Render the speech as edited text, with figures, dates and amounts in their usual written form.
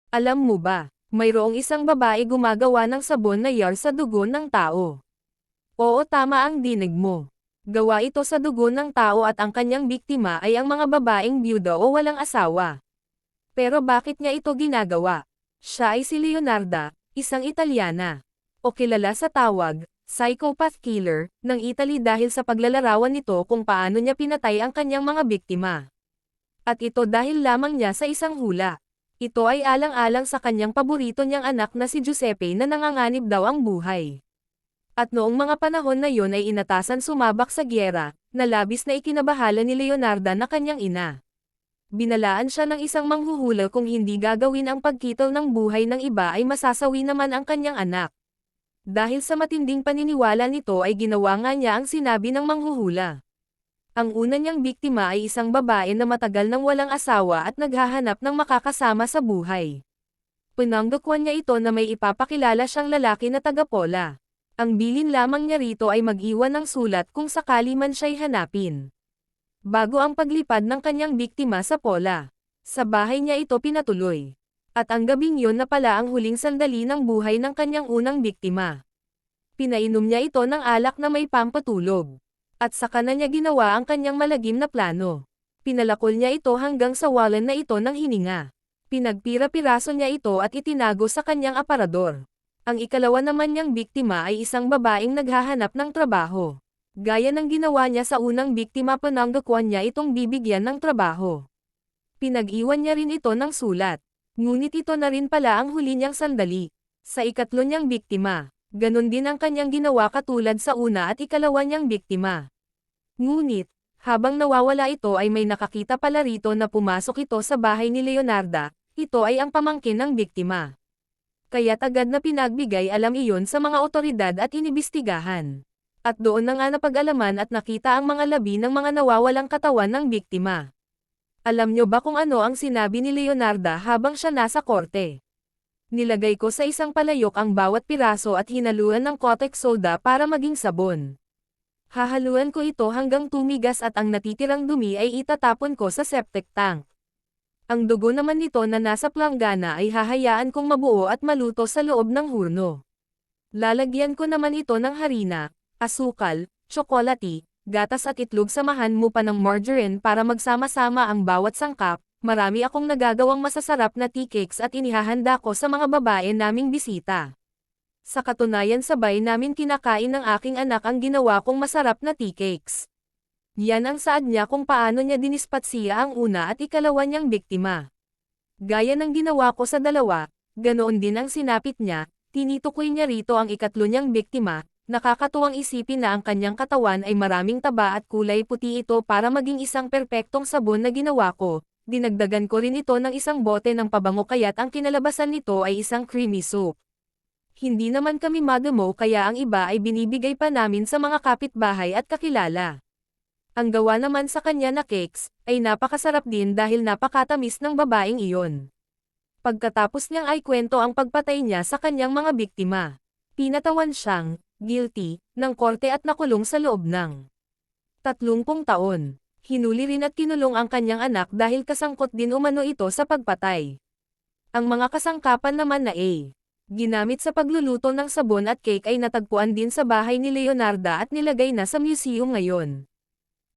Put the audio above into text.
Alam mo ba, mayroong isang babae gumagawa ng sabon na yar sa dugo ng tao. Oo, tama ang dinig mo. Gawa ito sa dugo ng tao at ang kanyang biktima ay ang mga babaeng byuda o walang asawa. Pero bakit niya ito ginagawa? Siya ay si Leonarda, isang Italyana. O kilala sa tawag, psychopath killer, ng Italy dahil sa paglalarawan nito kung paano niya pinatay ang kanyang mga biktima. At ito dahil lamang niya sa isang hula. Ito ay alang-alang sa kanyang paborito niyang anak na si Giuseppe na nanganganib daw ang buhay. At noong mga panahon na yon ay inatasan sumabak sa gyera, na labis na ikinabahala ni Leonarda na kanyang ina. Binalaan siya ng isang manghuhula kung hindi gagawin ang pagkitol ng buhay ng iba ay masasawi naman ang kanyang anak. Dahil sa matinding paniniwala nito ay ginawa nga niya ang sinabi ng manghuhula. Ang una niyang biktima ay isang babae na matagal nang walang asawa at naghahanap ng makakasama sa buhay. Pinanggakuan niya ito na may ipapakilala siyang lalaki na taga-Pola. Ang bilin lamang niya rito ay mag-iwan ng sulat kung sakali man siya'y hanapin. Bago ang paglipad ng kanyang biktima sa Pola, sa bahay niya ito pinatuloy. At ang gabing yon na pala ang huling sandali ng buhay ng kanyang unang biktima. Pinainom niya ito ng alak na may pampatulog. At saka na niya ginawa ang kanyang malagim na plano. Pinalakol niya ito hanggang sa walan na ito ng hininga. Pinagpira-piraso niya ito at itinago sa kanyang aparador. Ang ikalawa naman niyang biktima ay isang babaeng naghahanap ng trabaho. Gaya ng ginawa niya sa unang biktima, pinanggakuan niya itong bibigyan ng trabaho. Pinag-iwan niya rin ito ng sulat. Ngunit ito na rin pala ang huli niyang sandali. Sa ikatlo niyang biktima, ganon din ang kanyang ginawa katulad sa una at ikalawa niyang biktima. Ngunit, habang nawawala ito ay may nakakita pala rito na pumasok ito sa bahay ni Leonarda, ito ay ang pamangkin ng biktima. Kaya't agad na pinagbigay alam iyon sa mga otoridad at inibistigahan. At doon na nga napag-alaman at nakita ang mga labi ng mga nawawalang katawan ng biktima. Alam nyo ba kung ano ang sinabi ni Leonarda habang siya nasa korte? Nilagay ko sa isang palayok ang bawat piraso at hinaluan ng caustic soda para maging sabon. Hahaluan ko ito hanggang tumigas at ang natitirang dumi ay itatapon ko sa septic tank. Ang dugo naman nito na nasa planggana ay hahayaan kong mabuo at maluto sa loob ng hurno. Lalagyan ko naman ito ng harina, asukal, tsokolate, gatas at itlog, samahan mo pa ng margarine para magsama-sama ang bawat sangkap. Marami akong nagagawang masasarap na tea cakes at inihahanda ko sa mga babae naming bisita. Sa katunayan sabay namin kinakain ng aking anak ang ginawa kong masarap na tea cakes. Yan ang saad niya kung paano niya dinispatsiya ang una at ikalawa niyang biktima. Gaya ng ginawa ko sa dalawa, ganoon din ang sinapit niya, tinitukoy niya rito ang ikatlo niyang biktima. Nakakatuwang isipin na ang kanyang katawan ay maraming taba at kulay puti ito para maging isang perpektong sabon na ginawa ko. Dinagdagan ko rin ito ng isang bote ng pabango kaya't ang kinalabasan nito ay isang creamy soup. Hindi naman kami madamo kaya ang iba ay binibigay pa namin sa mga kapitbahay at kakilala. Ang gawa naman sa kanya na cakes ay napakasarap din dahil napakatamis ng babaeng iyon. Pagkatapos niyang ay kwento ang pagpatay niya sa kanyang mga biktima. Pinatawan siyang guilty ng korte at nakulong sa loob ng 30 taon. Hinuli rin at kinulong ang kanyang anak dahil kasangkot din umano ito sa pagpatay. Ang mga kasangkapan naman na ginamit sa pagluluto ng sabon at cake ay natagpuan din sa bahay ni Leonarda at nilagay na sa museum ngayon.